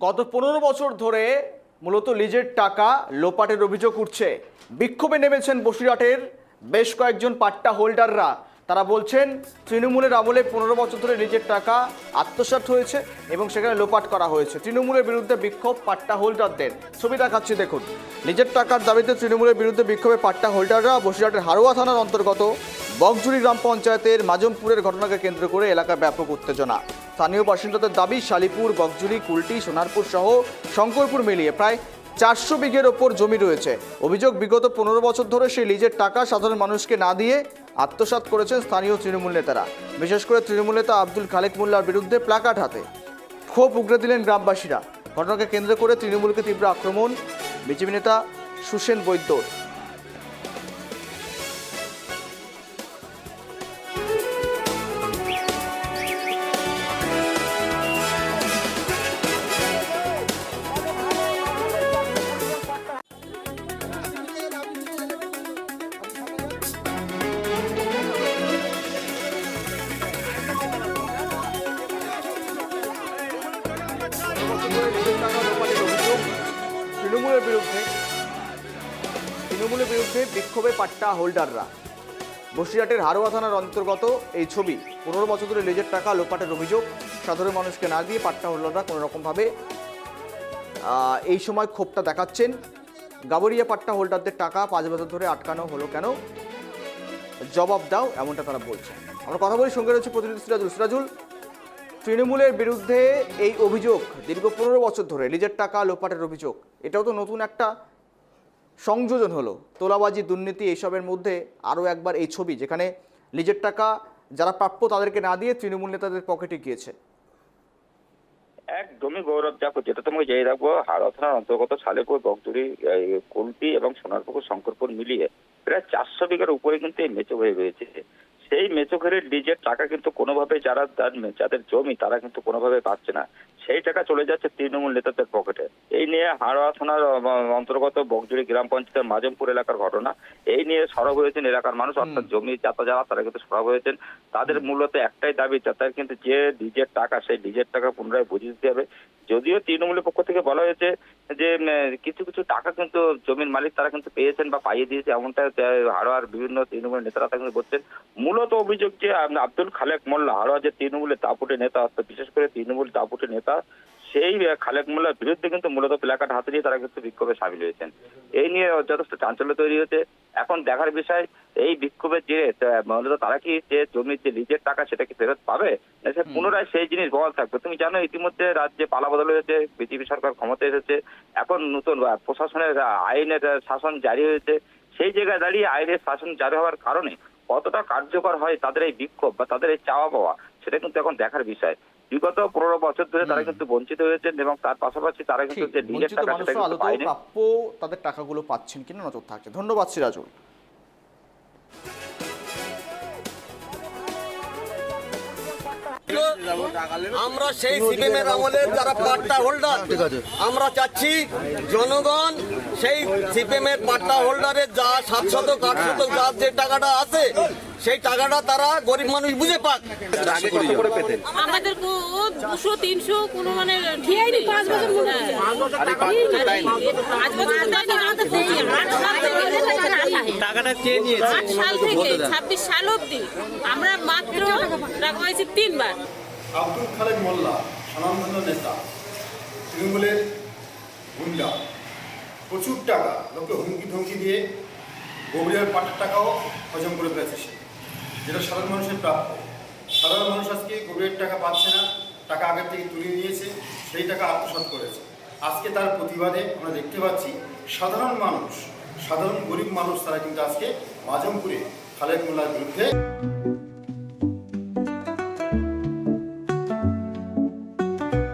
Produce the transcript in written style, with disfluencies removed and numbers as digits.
গত 15 বছর ধরে মূলত লিজের টাকা লোপাটের অভিযোগ উঠছে। বিক্ষোভে নেমেছেন বসিরহাটের বেশ কয়েকজন পাট্টা হোল্ডাররা। তারা বলছেন তৃণমূলের আমলে 15 বছর ধরে লিজের টাকা আত্মসাৎ হয়েছে এবং সেখানে লোপাট করা হয়েছে। তৃণমূলের বিরুদ্ধে বিক্ষোভ পাট্টা হোল্ডারদের। ছবি দেখাচ্ছি দেখুন। লিজের টাকার দাবিতে তৃণমূলের বিরুদ্ধে বিক্ষোভে পাট্টা হোল্ডাররা বসিরহাটের হারোয়া থানার অন্তর্গত বকজুড়ি গ্রাম পঞ্চায়েতের মাজমপুরের ঘটনাকে কেন্দ্র করে এলাকায় ব্যাপক উত্তেজনা। স্থানীয় বাসিন্দাদের দাবি শালিপুর, বকজুড়ি, কুলটি, সোনারপুর সহ শঙ্করপুর মিলিয়ে প্রায় 400 বিঘের ওপর জমি রয়েছে। অভিযোগ বিগত 15 বছর ধরে সেই লিজের টাকা সাধারণ মানুষকে না দিয়ে আত্মসাৎ করেছেন স্থানীয় তৃণমূল নেতারা। বিশেষ করে তৃণমূল নেতা আব্দুল খালেক মোল্লার বিরুদ্ধে প্ল্যাকার্ড হাতে ক্ষোভ উগরে দিলেন গ্রামবাসীরা। ঘটনাকে কেন্দ্র করে তৃণমূলকে তীব্র আক্রমণ বিজেপি নেতা সুসেন বৈদ্যর। তৃণমূলের বিরুদ্ধে বিক্ষোভে পাট্টা হোল্ডাররা। বসিরহাটের হারোয়া থানার অন্তর্গত এই ছবি। 15 বছর ধরে লিজের টাকা লোপাটের অভিযোগ। সাধারণ মানুষকে না দিয়ে পাট্টা হোল্ডাররা কোনো রকমভাবে এই সময় ক্ষোভটা দেখাচ্ছেন। গাবরিয়া পাট্টা হোল্ডারদের টাকা 5 বছর ধরে আটকানো হলো কেন, জবাব দাও, এমনটা তারা বলছেন। আমরা কথা বলি, সঙ্গে রয়েছে প্রতিনিধি সিরাজুল। সিরাজুল, তৃণমূলের বিরুদ্ধে এই অভিযোগ দীর্ঘ 15 বছর ধরে লিজের টাকা লোপাটের অভিযোগ, এটাও তো নতুন একটা সংযোজন হলো। তোলাবাজি, দুর্নীতি, এইসবের মধ্যে আরও একবার এই ছবি, যেখানে লিজের টাকা যারা প্রাপ্য তাদেরকে না দিয়ে তৃণমূল নেতাদের পকেটে গিয়েছে। একদমই গৌরব, দেখো যেটা তোমাকে জেনে রাখবো, হারোয়া থানার অন্তর্গত শালিপুর, বকজুড়ি, কুলটি এবং সোনারপুকুর, শঙ্করপুর মিলিয়ে প্রায় 400 বিঘার উপরে কিন্তু এই মেচো হয়ে রয়েছে। সেই মেচোঘরের লিজের টাকা কিন্তু কোনোভাবে যাদের জমি তারা কিন্তু কোনোভাবে পাচ্ছে না। সেই টাকা চলে যাচ্ছে তৃণমূল নেতাদের পকেটে। এই নিয়ে হারোয়া থানার অন্তর্গত বকজুড়ি গ্রাম পঞ্চায়েতের মাজমপুর এলাকার ঘটনা। এই নিয়ে সরব হয়েছেন এলাকার মানুষ, অর্থাৎ জমি যারা তারা কিন্তু সরব হয়েছেন। তাদের মূলত একটাই দাবি, তাদের কিন্তু যে লিজের টাকা, সেই লিজের টাকা পুনরায় বুঝিয়ে দিতে হবে। যদিও তৃণমূলের পক্ষ থেকে বলা হয়েছে যে কিছু কিছু টাকা কিন্তু জমির মালিক তারা কিন্তু পেয়েছেন বা পাইয়ে দিয়েছে, এমনটা হারোয়ার বিভিন্ন তৃণমূল নেতারা তা কিন্তু বলছেন। মূলত অভিযোগ যে আব্দুল খালেক মোল্লা, হারোয়া যে তৃণমূলের দাপুটে নেতা, বিশেষ করে তৃণমূল দাপুটে নেতা, সেই খালেক মোল্লার বিরুদ্ধে কিন্তু মূলত প্ল্যাকার্ড হাতে দিয়ে তারা কিন্তু বিক্ষোভে সামিল হয়েছেন। এই নিয়ে যথেষ্ট চাঞ্চল্য তৈরি হয়েছে। এখন দেখার বিষয় এই বিক্ষোভের জেরে মূলত তারা কি যে জমির যে লিজের টাকা সেটা কি ফেরত পাবে, পুনরায় সেই জিনিস বহাল থাকবে। তুমি জানো ইতিমধ্যে রাজ্যে পালাবদল হয়েছে, বিজেপি সরকার ক্ষমতা এসেছে, এখন নতুন প্রশাসনের আইনের শাসন জারি হয়েছে। সেই জায়গায় দাঁড়িয়ে আইনের শাসন জারি হওয়ার কারণে কতটা কার্যকর হয় তাদের এই বিক্ষোভ বা তাদের এই চাওয়া পাওয়া, সেটা কিন্তু এখন দেখার বিষয়। বিগত 15 বছর ধরে তারা কিন্তু বঞ্চিত হয়েছেন এবং তার পাশাপাশি তারা কিন্তু যে লিজের টাকা সেটা কিন্তু পায়নি। প্রাপ্য তাদের টাকাগুলো পাচ্ছেন কিনা নজর থাকছে। ধন্যবাদ সিরাজুল। আমরা সেই সিপিএমের আমলের যারা পাট্টা হোল্ডার, আমরা চাচ্ছি জনগণ সেই সিপিএমের পাট্টা হোল্ডারের যা 700 800 যার যে টাকাটা আছে সেই টাকাটা তারা গরিব মানুষ বুঝে পাক। আমাদের 200 300 কোনো মানে ঠিকই নেই। 5 বছর মনে হয় 5 বছর টাকাটা চেয়ে নিয়েছে 8 সাল থেকে 26 সাল অবধি আমরা মাত্র টাকা পাইছি 3 বার। আব্দুল খালেক মোল্লা স্বনামধন্য নেতা, তৃণমূলের গুন্ডা, প্রচুর টাকা লোকে হুমকি ধমকি দিয়ে গভীরের পাটের টাকাও হজম করে ফেলেছে সে, যেটা সাধারণ মানুষের প্রাপ্য। সাধারণ মানুষ আজকে গভীরের টাকা পাচ্ছে না, টাকা আগের থেকে তুলে নিয়েছে, সেই টাকা আত্মসাৎ করেছে। আজকে তার প্রতিবাদে আমরা দেখতে পাচ্ছি সাধারণ মানুষ, সাধারণ গরিব মানুষ তারা কিন্তু আজকে মাজমপুরে খালেক মোল্লার বিরুদ্ধে